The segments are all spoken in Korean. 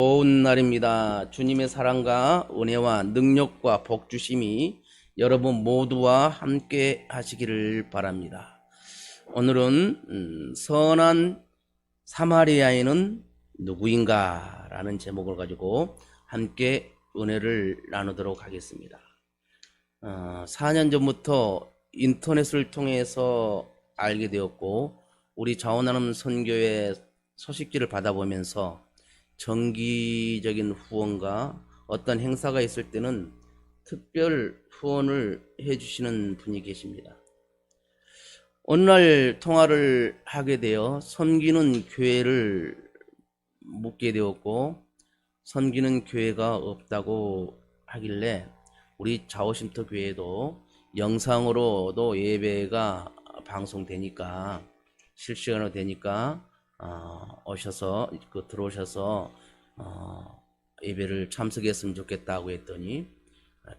좋은 날입니다. 주님의 사랑과 은혜와 능력과 복 주심이 여러분 모두와 함께 하시기를 바랍니다. 오늘은 선한 사마리아인은 누구인가 라는 제목을 가지고 함께 은혜를 나누도록 하겠습니다. 4년 전부터 인터넷을 통해서 알게 되었고 우리 자원하는 선교회 소식지를 받아보면서 정기적인 후원과 어떤 행사가 있을 때는 특별 후원을 해주시는 분이 계십니다. 어느 날 통화를 하게 되어 섬기는 교회를 묻게 되었고 섬기는 교회가 없다고 하길래 우리 자오신터 교회도 영상으로도 예배가 방송되니까 실시간으로 되니까 오셔서 들어오셔서 예배를 참석했으면 좋겠다고 했더니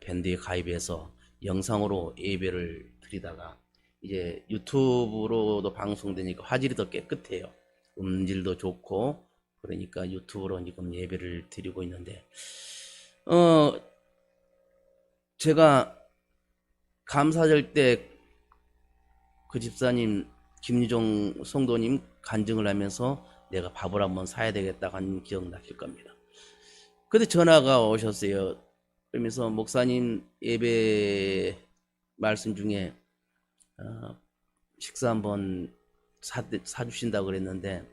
밴드에 가입해서 영상으로 예배를 드리다가 이제 유튜브로도 방송되니까 화질이 더 깨끗해요. 음질도 좋고 그러니까 유튜브로 지금 예배를 드리고 있는데 제가 감사절 때 그 집사님 김유종 성도님 간증을 하면서 내가 밥을 한번 사야 되겠다 한 기억 나실 겁니다. 근데 전화가 오셨어요. 그러면서 목사님 예배 말씀 중에 식사 한번 사주신다고 그랬는데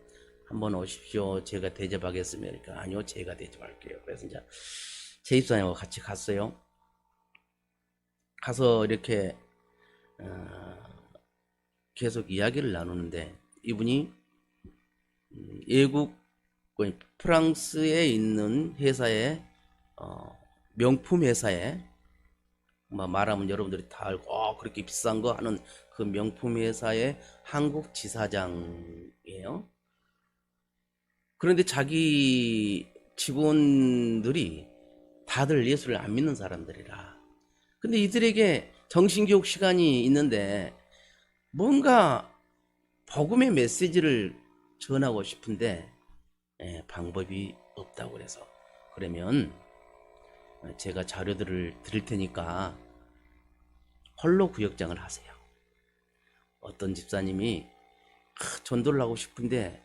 한번 오십시오. 제가 대접하겠습니다. 그러니까 아니요, 제가 대접할게요. 그래서 이제 제 집사님하고 같이 갔어요. 가서 이렇게 계속 이야기를 나누는데 이분이 외국 프랑스에 있는 회사에 명품 회사에 말하면 여러분들이 다 알고 그렇게 비싼 거 하는 그 명품 회사의 한국 지사장이에요. 그런데 자기 직원들이 다들 예수를 안 믿는 사람들이라. 근데 이들에게 정신교육 시간이 있는데 뭔가 복음의 메시지를 전하고 싶은데 방법이 없다고 그래서 그러면 제가 자료들을 드릴 테니까 홀로 구역장을 하세요. 어떤 집사님이 전도를 하고 싶은데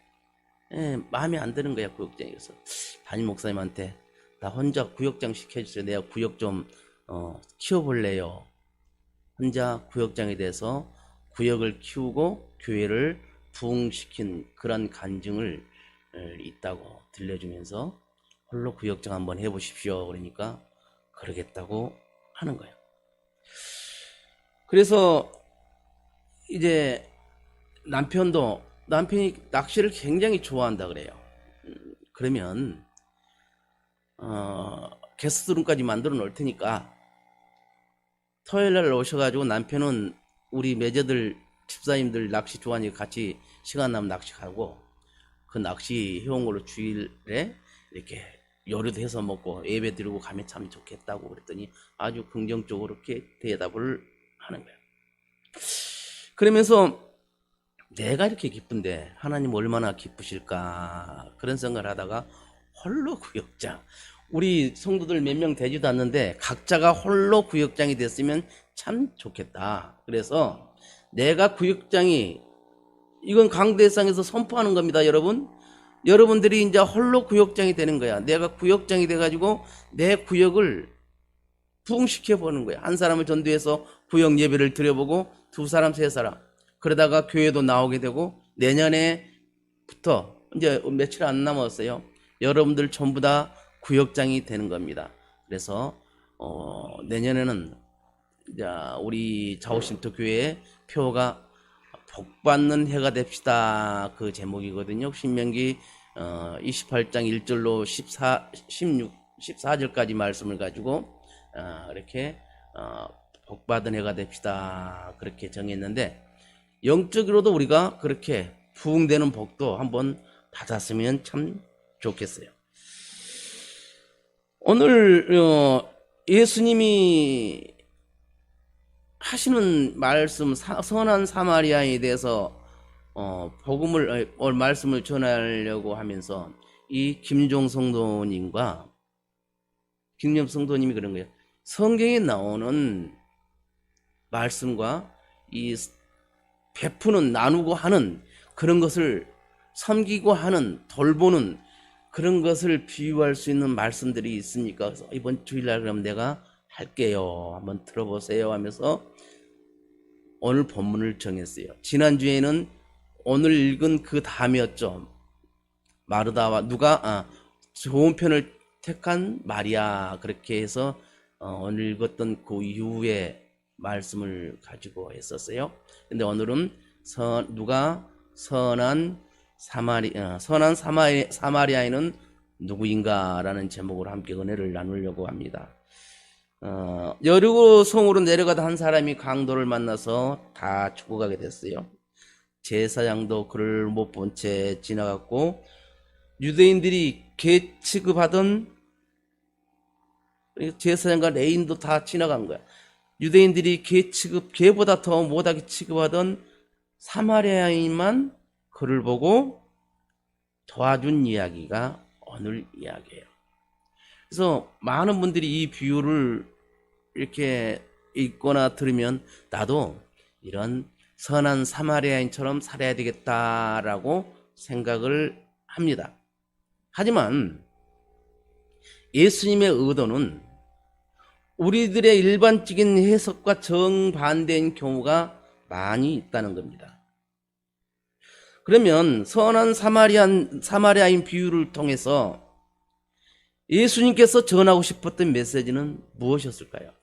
마음에 안 드는 거야 구역장에서. 담임 목사님한테 나 혼자 구역장 시켜주세요. 내가 구역 좀 키워볼래요. 혼자 구역장에 대해서 구역을 키우고 교회를 부흥시킨 그런 간증을 있다고 들려주면서 홀로 구역장 한번 해보십시오. 그러니까 그러겠다고 하는 거예요. 그래서 이제 남편이 낚시를 굉장히 좋아한다 그래요. 그러면 게스트룸까지 만들어 놓을 테니까 토요일날 오셔가지고 남편은 우리 매제들 집사님들 낚시 좋아하니까 같이 시간 나면 낚시하고 그 낚시 해온 걸로 주일에 이렇게 요리도 해서 먹고 예배 드리고 가면 참 좋겠다고 그랬더니 아주 긍정적으로 이렇게 대답을 하는 거예요. 그러면서 내가 이렇게 기쁜데 하나님 얼마나 기쁘실까 그런 생각을 하다가 홀로 구역장, 우리 성도들 몇 명 되지도 않는데 각자가 홀로 구역장이 됐으면 참 좋겠다. 그래서 내가 구역장이, 이건 강대상에서 선포하는 겁니다. 여러분들이 이제 홀로 구역장이 되는 거야. 내가 구역장이 돼가지고 내 구역을 부흥시켜 보는 거야. 한 사람을 전도해서 구역 예배를 드려보고 두 사람 세 사람 그러다가 교회도 나오게 되고 내년에부터 이제 며칠 안 남았어요. 여러분들 전부 다 구역장이 되는 겁니다. 그래서 내년에는 이제 우리 자오신터 교회의 표가 복받는 해가 됩시다. 그 제목이거든요. 신명기 28장 1절로 14절까지 말씀을 가지고 이렇게 복받은 해가 됩시다. 그렇게 정했는데 영적으로도 우리가 그렇게 부흥되는 복도 한번 받았으면 참 좋겠어요. 오늘 예수님이 하시는 말씀 선한 사마리아에 대해서 복음을 말씀을 전하려고 하면서 이 김종 성도님과 김념 성도님이 그런 거예요. 성경에 나오는 말씀과 이 베푸는, 나누고 하는 그런 것을, 섬기고 하는, 돌보는 그런 것을 비유할 수 있는 말씀들이 있으니까 그래서 이번 주일날 그럼 내가 할게요. 한번 들어보세요 하면서 오늘 본문을 정했어요. 지난주에는 오늘 읽은 그 다음이었죠. 마르다와 누가 좋은 편을 택한 마리아, 그렇게 해서 오늘 읽었던 그 이후의 말씀을 가지고 했었어요. 근데 오늘은 누가 선한 사마리아인은 누구인가라는 제목으로 함께 은혜를 나누려고 합니다. 여리고 성으로 내려가다 한 사람이 강도를 만나서 다 죽어가게 됐어요. 제사장도 그를 못 본 채 지나갔고, 유대인들이 개 취급하던 제사장과 레인도 다 지나간 거야. 유대인들이 개보다 더 못하게 취급하던 사마리아인만 그를 보고 도와준 이야기가 오늘 이야기예요. 그래서 많은 분들이 이 비유를 이렇게 읽거나 들으면 나도 이런 선한 사마리아인처럼 살아야 되겠다라고 생각을 합니다. 하지만 예수님의 의도는 우리들의 일반적인 해석과 정반대인 경우가 많이 있다는 겁니다. 그러면 선한 사마리아인 비유를 통해서 예수님께서 전하고 싶었던 메시지는 무엇이었을까요?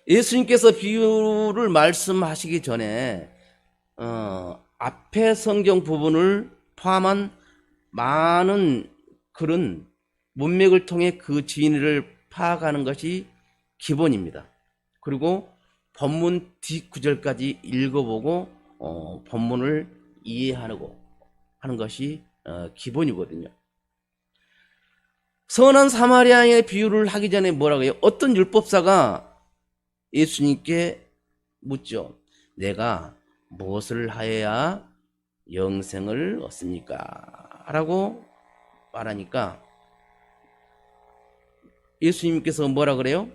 예수님께서 비유를 말씀하시기 전에 앞에 성경 부분을 포함한 많은 그런 문맥을 통해 그 진리를 파악하는 것이 기본입니다. 그리고 본문 뒷구절까지 읽어보고 본문을 이해하고 하는 것이 기본이거든요. 선한 사마리아의 비유를 하기 전에 뭐라고 해요? 어떤 율법사가 예수님께 묻죠. 내가 무엇을 하여야 영생을 얻습니까? 라고 말하니까 예수님께서 뭐라 그래요?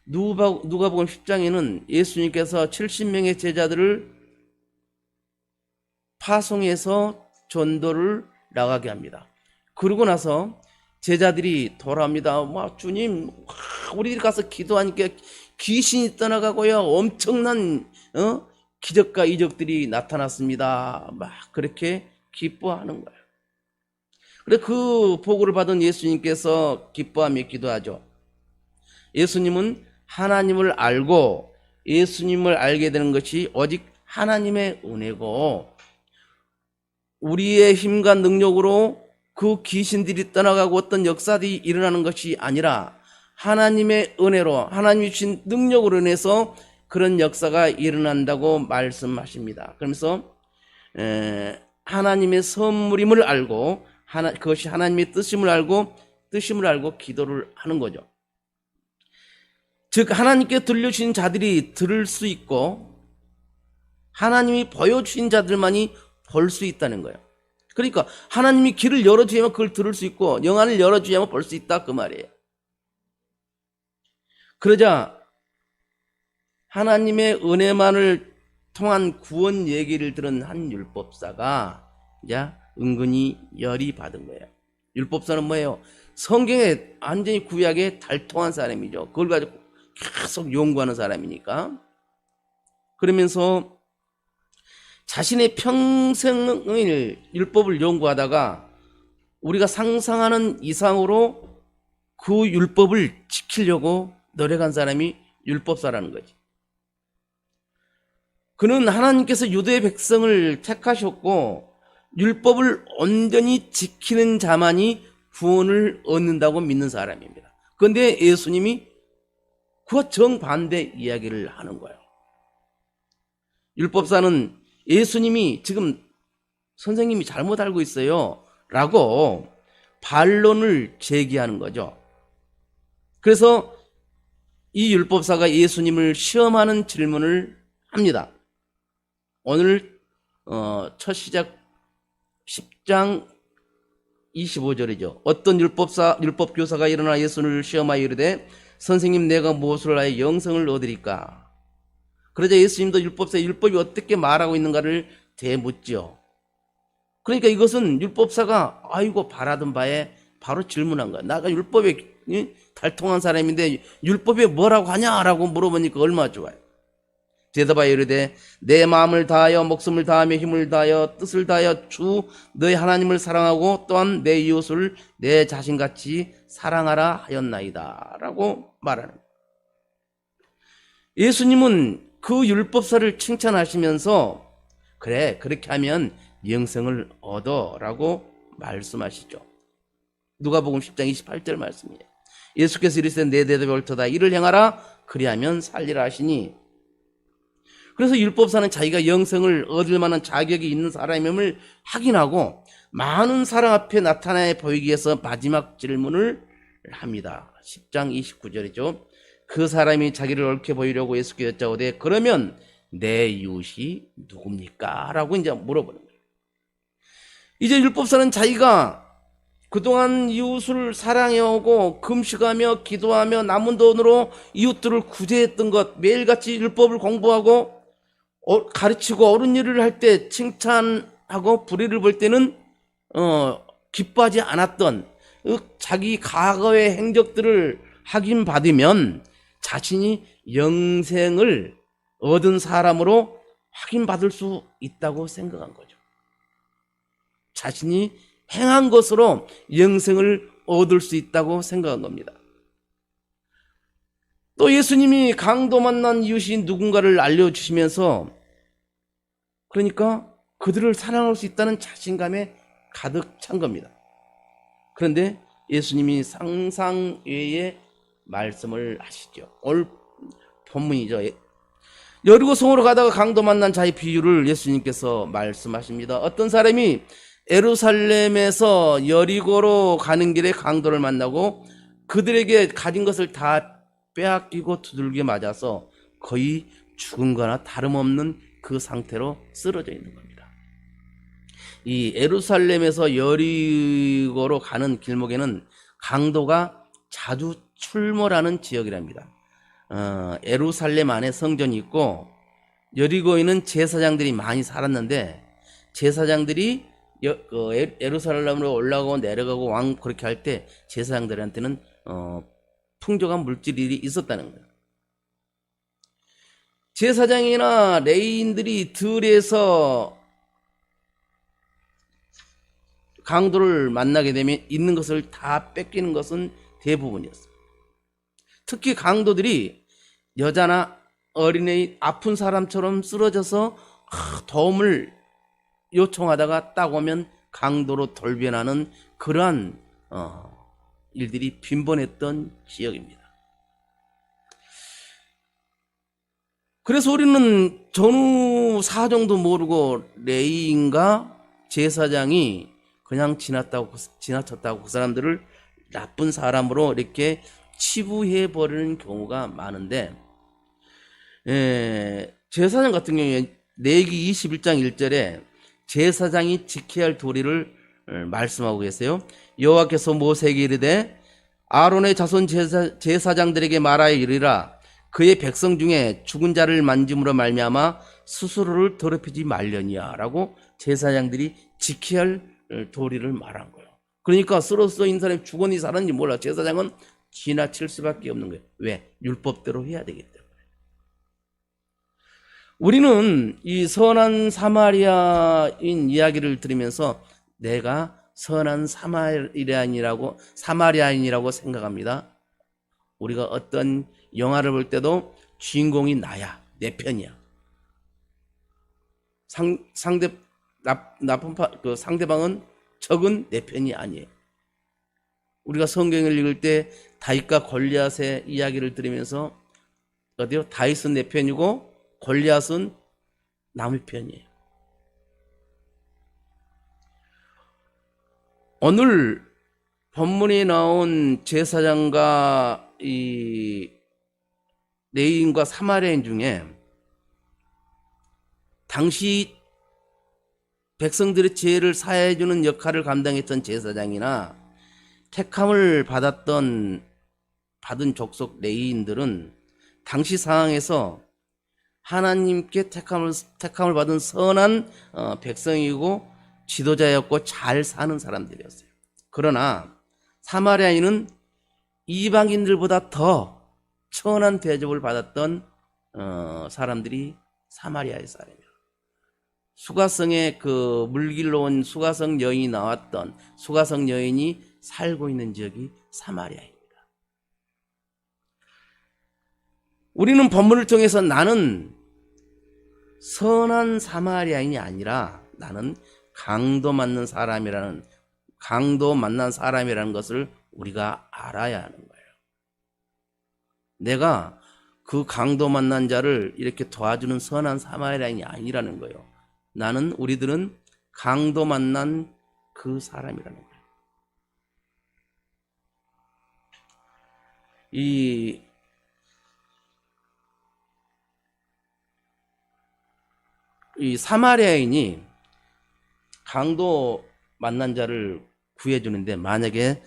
누가복음 10장에는 예수님께서 70명의 제자들을 파송해서 전도를 나가게 합니다. 그러고 나서 제자들이 돌아옵니다. 주님, 우리들이 가서 기도하니까 귀신이 떠나가고요, 엄청난 기적과 이적들이 나타났습니다. 막 그렇게 기뻐하는 거예요. 그래, 그 보고를 받은 예수님께서 기뻐하며 기도하죠. 예수님은 하나님을 알고 예수님을 알게 되는 것이 오직 하나님의 은혜고, 우리의 힘과 능력으로 그 귀신들이 떠나가고 어떤 역사들이 일어나는 것이 아니라 하나님의 은혜로, 하나님이 주신 능력으로 인해서 그런 역사가 일어난다고 말씀하십니다. 그러면서 하나님의 선물임을 알고, 그것이 하나님의 뜻임을 알고 기도를 하는 거죠. 즉 하나님께 들려주신 자들이 들을 수 있고 하나님이 보여주신 자들만이 볼 수 있다는 거예요. 그러니까 하나님이 길을 열어주야만 그걸 들을 수 있고 영안을 열어주야만 볼 수 있다, 그 말이에요. 그러자 하나님의 은혜만을 통한 구원 얘기를 들은 한 율법사가 이제 은근히 열이 받은 거예요. 율법사는 뭐예요? 성경에 완전히 구약에 달통한 사람이죠. 그걸 가지고 계속 연구하는 사람이니까. 그러면서 자신의 평생을 율법을 연구하다가 우리가 상상하는 이상으로 그 율법을 지키려고 노력한 사람이 율법사라는 거지. 그는 하나님께서 유대 백성을 택하셨고 율법을 온전히 지키는 자만이 구원을 얻는다고 믿는 사람입니다. 그런데 예수님이 그와 정반대 이야기를 하는 거예요. 율법사는 예수님이 지금 선생님이 잘못 알고 있어요 라고 반론을 제기하는 거죠. 그래서 이 율법사가 예수님을 시험하는 질문을 합니다. 오늘 첫 시작 10장 25절이죠. 어떤 율법교사가 일어나 예수를 시험하여 이르되 선생님 내가 무엇을 하여 영생을 얻으리까? 그러자 예수님도 율법이 어떻게 말하고 있는가를 되묻죠. 그러니까 이것은 율법사가 아이고 바라던 바에 바로 질문한 거야. 나가 율법에 달통한 사람인데 율법에 뭐라고 하냐라고 물어보니까 얼마나 좋아요. 대답하여 이르되 내 마음을 다하여 목숨을 다하며 힘을 다하여 뜻을 다하여 주 너의 하나님을 사랑하고 또한 내 이웃을 내 자신같이 사랑하라 하였나이다 라고 말하는 거예요. 예수님은 그 율법사를 칭찬하시면서 그래 그렇게 하면 영생을 얻어 라고 말씀하시죠. 누가복음 10장 28절 말씀이에요. 예수께서 이르시되 내 대답이 옳도다 이를 행하라 그리하면 살리라 하시니, 그래서 율법사는 자기가 영생을 얻을 만한 자격이 있는 사람임을 확인하고 많은 사람 앞에 나타나 보이기 위해서 마지막 질문을 합니다. 10장 29절이죠. 그 사람이 자기를 옳게 보이려고 예수께 여짜오되 그러면 내 이웃이 누굽니까? 라고 이제 물어보는 거예요. 이제 율법사는 자기가 그동안 이웃을 사랑해오고 금식하며 기도하며 남은 돈으로 이웃들을 구제했던 것, 매일같이 율법을 공부하고 가르치고 옳은 일을 할 때 칭찬하고 불의를 볼 때는 기뻐하지 않았던 자기 과거의 행적들을 확인받으면 자신이 영생을 얻은 사람으로 확인받을 수 있다고 생각한 거죠. 자신이 행한 것으로 영생을 얻을 수 있다고 생각한 겁니다. 또 예수님이 강도 만난 이웃이 누군가를 알려주시면서 그러니까 그들을 사랑할 수 있다는 자신감에 가득 찬 겁니다. 그런데 예수님이 상상 외의 말씀을 하시죠. 오늘 본문이죠. 여리고 성으로 가다가 강도 만난 자의 비유를 예수님께서 말씀하십니다. 어떤 사람이 예루살렘에서 여리고로 가는 길에 강도를 만나고 그들에게 가진 것을 다 빼앗기고 두들겨 맞아서 거의 죽은 거나 다름없는 그 상태로 쓰러져 있는 겁니다. 이 예루살렘에서 여리고로 가는 길목에는 강도가 자주 출몰하는 지역이랍니다. 예루살렘 안에 성전이 있고 여리고에는 제사장들이 많이 살았는데 제사장들이 예루살렘으로 올라가고 내려가고 왕 그렇게 할 때 제사장들한테는 풍족한 물질이 있었다는 거예요. 제사장이나 레위인들이 들에서 강도를 만나게 되면 있는 것을 다 뺏기는 것은 대부분이었어요. 특히 강도들이 여자나 어린애, 아픈 사람처럼 쓰러져서 도움을 요청하다가 딱 오면 강도로 돌변하는 그러한 일들이 빈번했던 지역입니다. 그래서 우리는 전후 사정도 모르고 레위인과 제사장이 그냥 지나쳤다고 그 사람들을 나쁜 사람으로 이렇게 치부해버리는 경우가 많은데, 제사장 같은 경우에 레위기 21장 1절에 제사장이 지켜야 할 도리를 말씀하고 계세요. 여호와께서 모세에게 이르되 아론의 자손 제사장들에게 말하여 이르라. 그의 백성 중에 죽은 자를 만짐으로 말미암아 스스로를 더럽히지 말려니야 라고 제사장들이 지켜야 할 도리를 말한 거예요. 그러니까 쓰러져 있는 사람이 죽었는지 살았는지 몰라. 제사장은 지나칠 수밖에 없는 거예요. 왜? 율법대로 해야 되기 때문에. 우리는 이 선한 사마리아인 이야기를 들으면서 내가 선한 사마리아인이라고 생각합니다. 우리가 어떤 영화를 볼 때도 주인공이 나야, 내 편이야. 상대방은 적은 내 편이 아니에요. 우리가 성경을 읽을 때 다윗과 골리앗의 이야기를 들으면서 어디요? 다윗은 내 편이고 골리앗은 남의 편이에요. 오늘 본문에 나온 제사장과 이 레위인과 사마리아인 중에 당시 백성들의 죄를 사해주는 역할을 감당했던 제사장이나 택함을 받은 족속 레위인들은 당시 상황에서 하나님께 택함을 받은 선한 백성이고 지도자였고 잘 사는 사람들이었어요. 그러나 사마리아인은 이방인들보다 더 천한 대접을 받았던 사람들이 사마리아의 사람이에요. 수가성에 그 물길로 온 수가성 여인이 나왔던 수가성 여인이 살고 있는 지역이 사마리아입니다. 우리는 본문을 통해서 나는 선한 사마리아인이 아니라 나는 강도 만난 사람이라는 것을 우리가 알아야 하는 거예요. 내가 그 강도 만난 자를 이렇게 도와주는 선한 사마리아인이 아니라는 거예요. 우리들은 강도 만난 그 사람이라는 거예요. 이 사마리아인이 강도 만난 자를 구해주는데, 만약에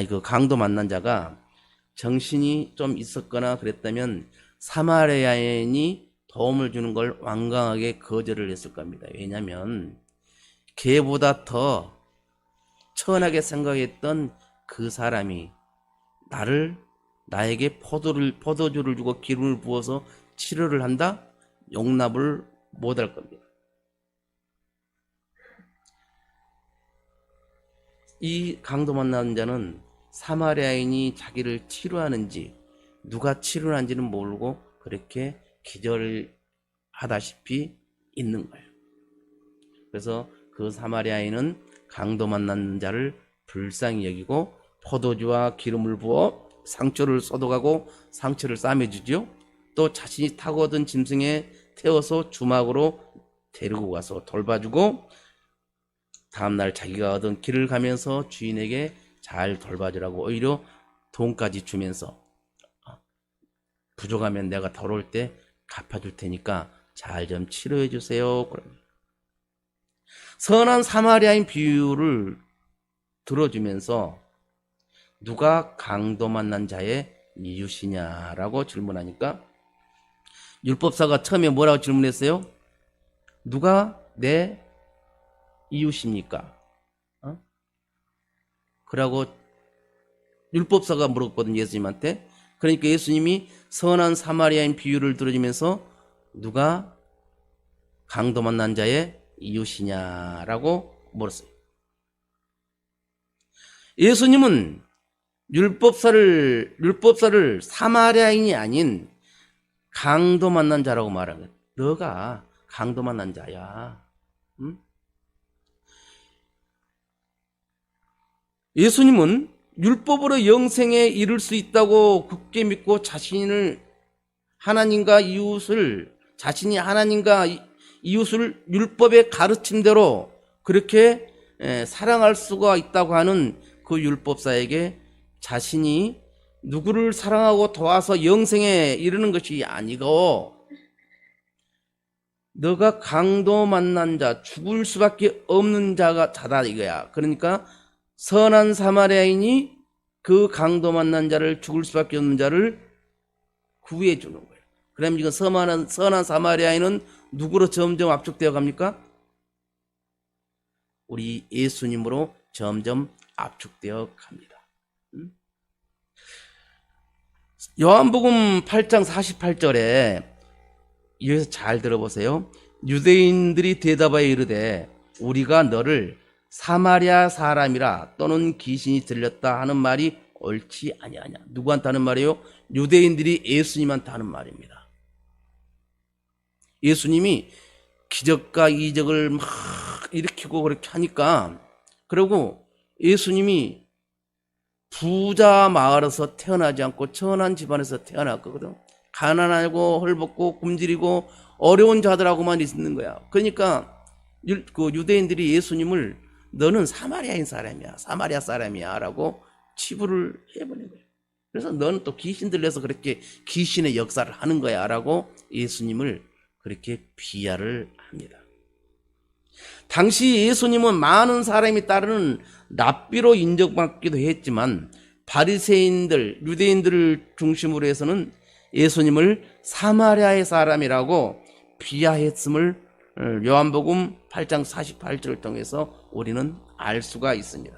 그 강도 만난 자가 정신이 좀 있었거나 그랬다면 사마리아인이 도움을 주는 걸 완강하게 거절을 했을 겁니다. 왜냐하면 걔보다 더 천하게 생각했던 그 사람이 나에게 포도주를 주고 기름을 부어서 치료를 한다? 용납을 못할 겁니다. 이 강도 만난 자는 사마리아인이 자기를 치료하는지 누가 치료하는지는 모르고 그렇게 기절하다시피 있는 거예요. 그래서 그 사마리아인은 강도 만난 자를 불쌍히 여기고 포도주와 기름을 부어 상처를 소독하고 상처를 싸매주죠. 또 자신이 타고 오던 짐승에 태워서 주막으로 데리고 가서 돌봐주고, 다음날 자기가 얻은 길을 가면서 주인에게 잘 돌봐주라고 오히려 돈까지 주면서 부족하면 내가 돌아올 때 갚아줄 테니까 잘 좀 치료해 주세요. 선한 사마리아인 비유를 들어주면서 누가 강도 만난 자의 이웃이냐라고 질문하니까 율법사가 처음에 뭐라고 질문했어요? 누가 내 이웃입니까? 그러고 율법사가 물었거든, 예수님한테. 그러니까 예수님이 선한 사마리아인 비유를 들어주면서 누가 강도 만난 자의 이웃이냐라고 물었어요. 예수님은 율법사를 사마리아인이 아닌 강도 만난 자라고 말하는 거예요. 너가 강도 만난 자야. 응? 예수님은 율법으로 영생에 이를 수 있다고 굳게 믿고 자신이 하나님과 이웃을 율법의 가르침대로 그렇게 사랑할 수가 있다고 하는 그 율법사에게 자신이 누구를 사랑하고 도와서 영생에 이르는 것이 아니고 너가 강도 만난 자, 죽을 수밖에 없는 자다 이거야. 그러니까 선한 사마리아인이 그 강도 만난 자를, 죽을 수밖에 없는 자를 구해 주는 거예요. 그럼 이거 선한 사마리아인은 누구로 점점 압축되어 갑니까? 우리 예수님으로 점점 압축되어 갑니다. 요한복음 8장 48절에 여기서 잘 들어보세요. 유대인들이 대답하여 이르되 우리가 너를 사마리아 사람이라 또는 귀신이 들렸다 하는 말이 옳지 아니하냐. 누구한테 하는 말이에요? 유대인들이 예수님한테 하는 말입니다. 예수님이 기적과 이적을 막 일으키고 그렇게 하니까, 그리고 예수님이 부자 마을에서 태어나지 않고 천한 집안에서 태어났거든. 가난하고 헐벗고 굶주리고 어려운 자들하고만 있는 거야. 그러니까 그 유대인들이 예수님을 너는 사마리아인 사람이야, 사마리아 사람이야 라고 치부를 해버린 거예요. 그래서 너는 또 귀신 들려서 그렇게 귀신의 역사를 하는 거야 라고 예수님을 그렇게 비하를 합니다. 당시 예수님은 많은 사람이 따르는 랍비로 인정받기도 했지만 바리새인들, 유대인들을 중심으로 해서는 예수님을 사마리아의 사람이라고 비하했음을 요한복음 8장 48절을 통해서 우리는 알 수가 있습니다.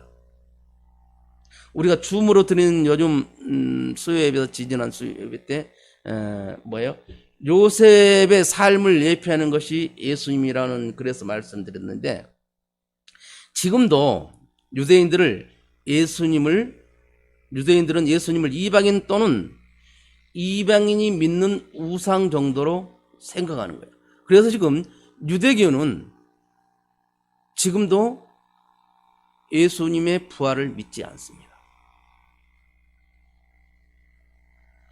우리가 줌으로 드리는 요즘 수요예배에서 지지난 수요예배 때 뭐예요? 요셉의 삶을 예표하는 것이 예수님이라는 그래서 말씀드렸는데, 지금도 유대인들은 예수님을 이방인 또는 이방인이 믿는 우상 정도로 생각하는 거예요. 그래서 지금 유대교는 지금도 예수님의 부활을 믿지 않습니다.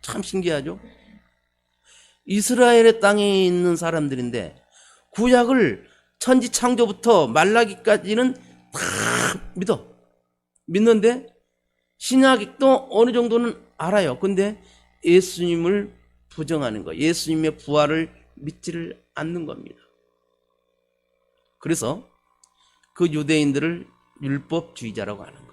참 신기하죠? 이스라엘의 땅에 있는 사람들인데 구약을 천지 창조부터 말라기까지는 다 믿는데 신약도 어느 정도는 알아요. 근데 예수님을 부정하는 거예요. 예수님의 부활을 믿지를 않는 겁니다. 그래서 그 유대인들을 율법주의자라고 하는 거예요.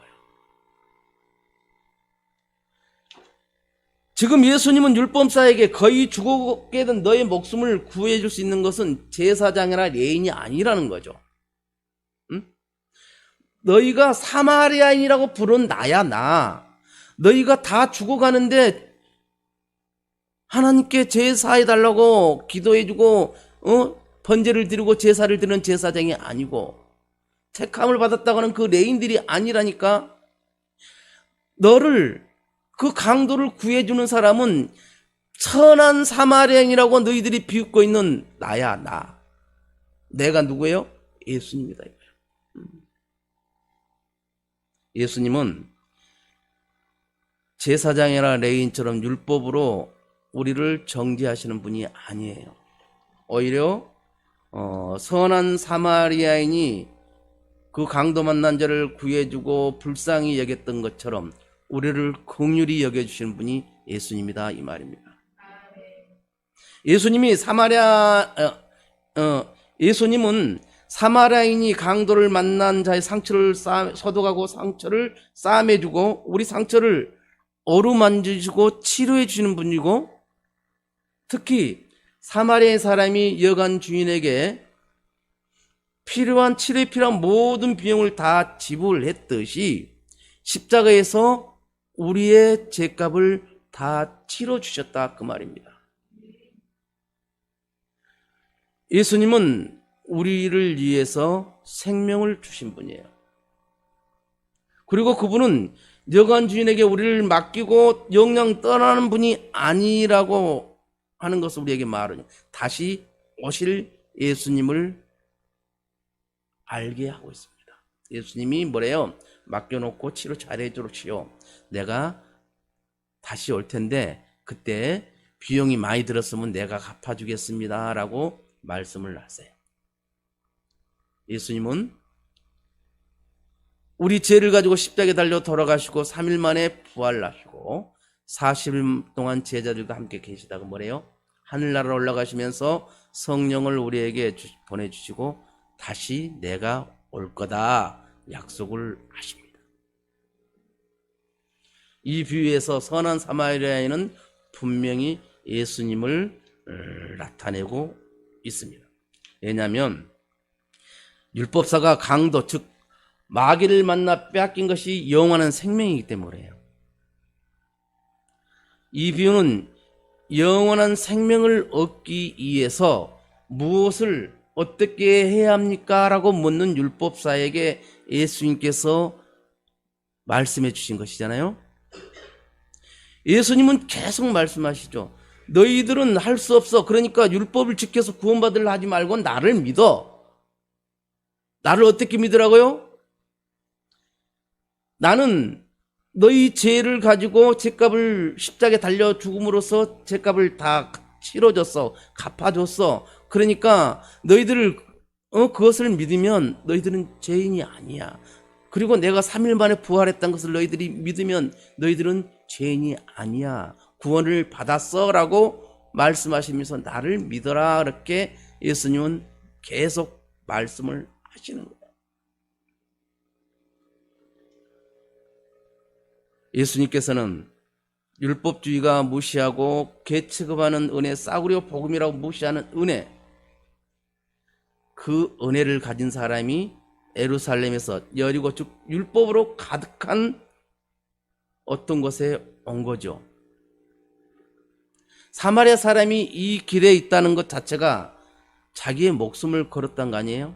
지금 예수님은 율법사에게 거의 죽어게 된 너의 목숨을 구해줄 수 있는 것은 제사장이나 레인이 아니라는 거죠. 응? 너희가 사마리아인이라고 부른 나야, 나. 너희가 다 죽어가는데 하나님께 제사해달라고 기도해주고 번제를 드리고 제사를 드리는 제사장이 아니고 택함을 받았다고 하는 그 레인들이 아니라니까. 너를 그 강도를 구해주는 사람은 천한 사마리아인이라고 너희들이 비웃고 있는 나야, 나. 내가 누구예요? 예수님이다. 예수님은 제사장이나 레인처럼 율법으로 우리를 정죄하시는 분이 아니에요. 오히려 선한 사마리아인이 그 강도 만난 자를 구해주고 불쌍히 여겼던 것처럼 우리를 긍휼히 여겨주시는 분이 예수님이다, 이 말입니다. 예수님은 사마리아인이 강도를 만난 자의 상처를 소독하고 상처를 싸매주고 우리 상처를 어루만지시고 치료해 주시는 분이고, 특히 사마리아 사람이 여관 주인에게 치료에 필요한 모든 비용을 다 지불했듯이 십자가에서 우리의 죄값을 다 치러주셨다, 그 말입니다. 예수님은 우리를 위해서 생명을 주신 분이에요. 그리고 그분은 여관 주인에게 우리를 맡기고 영영 떠나는 분이 아니라고 하는 것을 우리에게 말하죠. 다시 오실 예수님을 알게 하고 있습니다. 예수님이 뭐래요? 맡겨놓고 치료 잘해주시오. 내가 다시 올 텐데 그때 비용이 많이 들었으면 내가 갚아주겠습니다 라고 말씀을 하세요. 예수님은 우리 죄를 가지고 십자가에 달려 돌아가시고 3일 만에 부활하시고 40일 동안 제자들과 함께 계시다가 뭐래요? 하늘나라로 올라가시면서 성령을 우리에게 보내주시고 다시 내가 올 거다 약속을 하십니다. 이 비유에서 선한 사마리아인은 분명히 예수님을 나타내고 있습니다. 왜냐하면 율법사가 강도, 즉 마귀를 만나 빼앗긴 것이 영원한 생명이기 때문에요. 이 비유는 영원한 생명을 얻기 위해서 무엇을 어떻게 해야 합니까? 라고 묻는 율법사에게 예수님께서 말씀해 주신 것이잖아요. 예수님은 계속 말씀하시죠. 너희들은 할 수 없어. 그러니까 율법을 지켜서 구원받으려 하지 말고 나를 믿어. 나를 어떻게 믿으라고요? 나는 너희 죄를 가지고 죄값을 십자가에 달려 죽음으로써 죄값을 다 치러줬어. 갚아줬어. 그러니까 너희들을 그것을 믿으면 너희들은 죄인이 아니야. 그리고 내가 3일 만에 부활했다는 것을 너희들이 믿으면 너희들은 죄인이 아니야. 구원을 받았어 라고 말씀하시면서 나를 믿어라, 그렇게 예수님은 계속 말씀을 하시는 거예요. 예수님께서는 율법주의가 무시하고 개취급하는 은혜, 싸구려 복음이라고 무시하는 은혜, 그 은혜를 가진 사람이 예루살렘에서 여리고 즉 율법으로 가득한 어떤 곳에 온 거죠. 사마리아 사람이 이 길에 있다는 것 자체가 자기의 목숨을 걸었던 거 아니에요?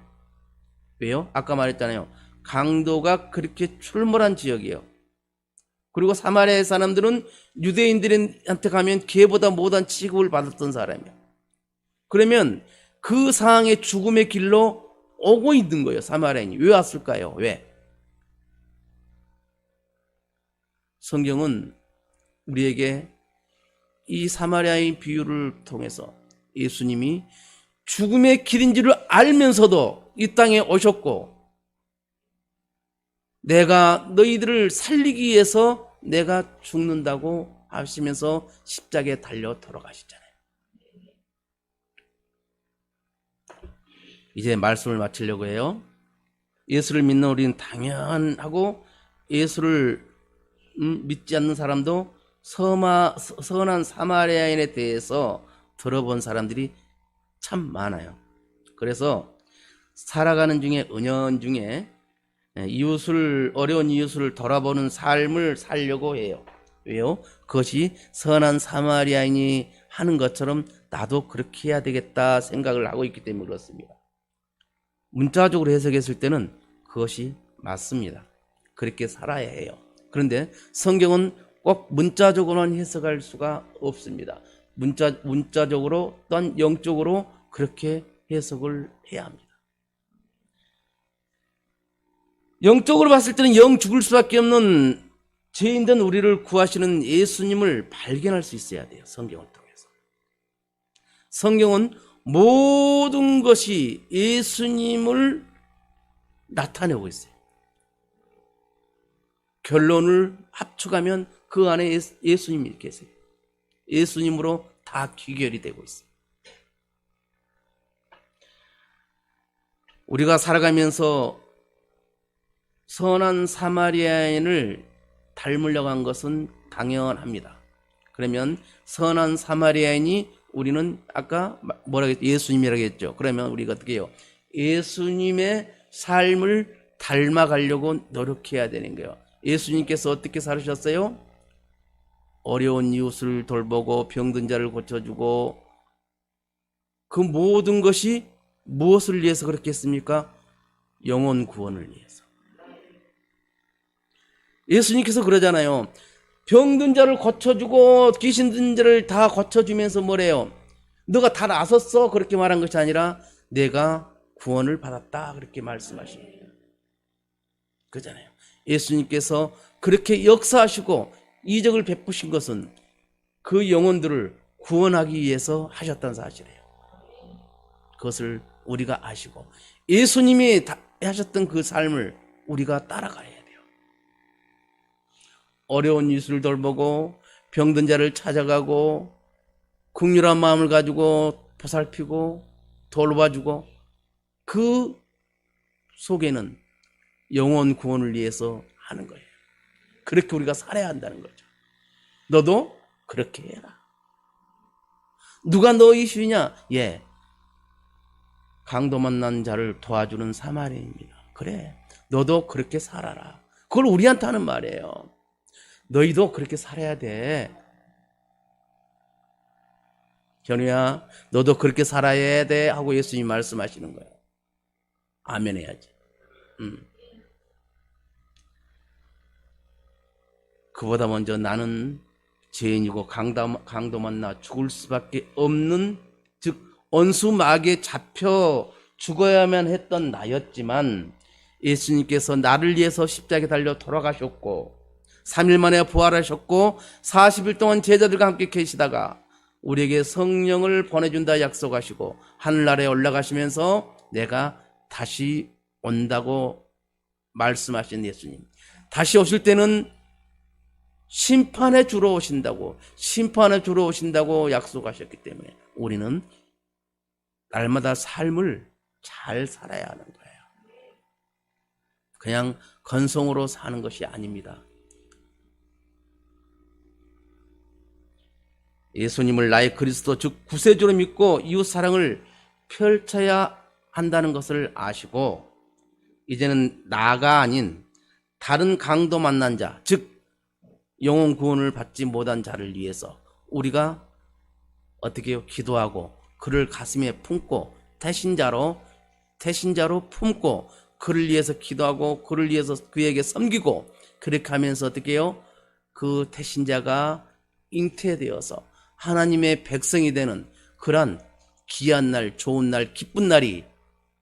왜요? 아까 말했잖아요. 강도가 그렇게 출몰한 지역이에요. 그리고 사마리아 사람들은 유대인들한테 가면 개보다 못한 취급을 받았던 사람이에요. 그러면 그 상황의 죽음의 길로 오고 있는 거예요. 사마리아인이. 왜 왔을까요? 왜? 성경은 우리에게 이 사마리아인 비유를 통해서 예수님이 죽음의 길인 줄을 알면서도 이 땅에 오셨고, 내가 너희들을 살리기 위해서 내가 죽는다고 하시면서 십자가에 달려 돌아가시잖아요. 이제 말씀을 마치려고 해요. 예수를 믿는 우리는 당연하고, 예수를 믿지 않는 사람도 선한 사마리아인에 대해서 들어본 사람들이 참 많아요. 그래서 살아가는 중에, 은연중에 어려운 이웃을 돌아보는 삶을 살려고 해요. 왜요? 그것이 선한 사마리아인이 하는 것처럼 나도 그렇게 해야 되겠다 생각을 하고 있기 때문에 그렇습니다. 문자적으로 해석했을 때는 그것이 맞습니다. 그렇게 살아야 해요. 그런데 성경은 꼭 문자적으로는 해석할 수가 없습니다. 문자적으로 또한 영적으로 그렇게 해석을 해야 합니다. 영적으로 봤을 때는 영 죽을 수밖에 없는 죄인된 우리를 구하시는 예수님을 발견할 수 있어야 돼요. 성경을 통해서. 성경은 모든 것이 예수님을 나타내고 있어요. 결론을 합쳐가면 그 안에 예수님이 계세요. 예수님으로 다 귀결이 되고 있어요. 우리가 살아가면서 선한 사마리아인을 닮으려고 한 것은 당연합니다. 그러면 선한 사마리아인이 우리는 아까 뭐라고 했죠? 예수님이라고 했죠. 그러면 우리가 어떻게 해요? 예수님의 삶을 닮아가려고 노력해야 되는 거예요. 예수님께서 어떻게 살으셨어요? 어려운 이웃을 돌보고 병든 자를 고쳐주고, 그 모든 것이 무엇을 위해서 그렇게 했습니까? 영혼 구원을 위해서. 예수님께서 그러잖아요. 병든 자를 고쳐주고 귀신 든 자를 다 고쳐주면서 뭐래요? 너가 다 나섰어? 그렇게 말한 것이 아니라 내가 구원을 받았다 그렇게 말씀하십니다. 그러잖아요. 예수님께서 그렇게 역사하시고 이적을 베푸신 것은 그 영혼들을 구원하기 위해서 하셨다는 사실이에요. 그것을 우리가 아시고 예수님이 하셨던 그 삶을 우리가 따라가야 돼요. 어려운 이웃을 돌보고 병든 자를 찾아가고 긍휼한 마음을 가지고 보살피고 돌봐주고, 그 속에는 영혼 구원을 위해서 하는 거예요. 그렇게 우리가 살아야 한다는 거죠. 너도 그렇게 해라. 누가 너 이슈냐? 예, 강도 만난 자를 도와주는 사마리아입니다. 그래, 너도 그렇게 살아라. 그걸 우리한테 하는 말이에요. 너희도 그렇게 살아야 돼. 현우야, 너도 그렇게 살아야 돼 하고 예수님이 말씀하시는 거예요. 아멘 해야지. 그보다 먼저 나는 죄인이고 강도 만나 죽을 수밖에 없는, 즉 원수막에 잡혀 죽어야만 했던 나였지만 예수님께서 나를 위해서 십자가에 달려 돌아가셨고 3일 만에 부활하셨고 40일 동안 제자들과 함께 계시다가 우리에게 성령을 보내준다 약속하시고 하늘나라에 올라가시면서 내가 다시 온다고 말씀하신 예수님, 다시 오실 때는 심판에 주러 오신다고 약속하셨기 때문에 우리는 날마다 삶을 잘 살아야 하는 거예요. 그냥 건성으로 사는 것이 아닙니다. 예수님을 나의 그리스도 즉 구세주로 믿고 이웃 사랑을 펼쳐야 한다는 것을 아시고 이제는 나가 아닌 다른 강도 만난 자, 즉 영혼 구원을 받지 못한 자를 위해서 우리가 어떻게 해요? 기도하고 그를 가슴에 품고 태신자로 품고 그를 위해서 기도하고 그를 위해서 그에게 섬기고 그렇게 하면서 어떻게 해요? 그 태신자가 잉태되어서 하나님의 백성이 되는 그런 귀한 날, 좋은 날, 기쁜 날이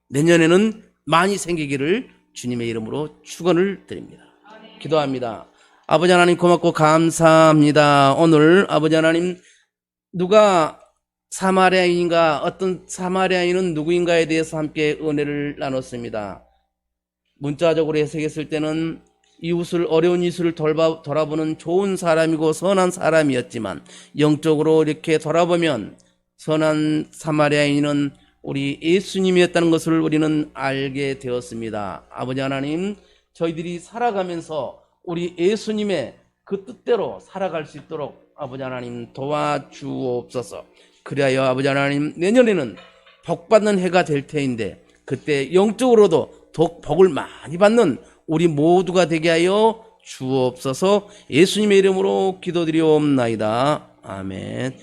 내년에는 많이 생기기를 주님의 이름으로 축원을 드립니다. 기도합니다. 아버지 하나님 고맙고 감사합니다. 오늘 아버지 하나님 누가 사마리아인인가 어떤 사마리아인은 누구인가에 대해서 함께 은혜를 나눴습니다. 문자적으로 해석했을 때는 이웃을 어려운 이웃을 돌아보는 좋은 사람이고 선한 사람이었지만 영적으로 이렇게 돌아보면 선한 사마리아인은 우리 예수님이었다는 것을 우리는 알게 되었습니다. 아버지 하나님 저희들이 살아가면서 우리 예수님의 그 뜻대로 살아갈 수 있도록 아버지 하나님 도와주옵소서. 그리하여 아버지 하나님 내년에는 복받는 해가 될 테인데 그때 영적으로도 더욱 복을 많이 받는 우리 모두가 되게 하여 주옵소서. 예수님의 이름으로 기도드리옵나이다. 아멘.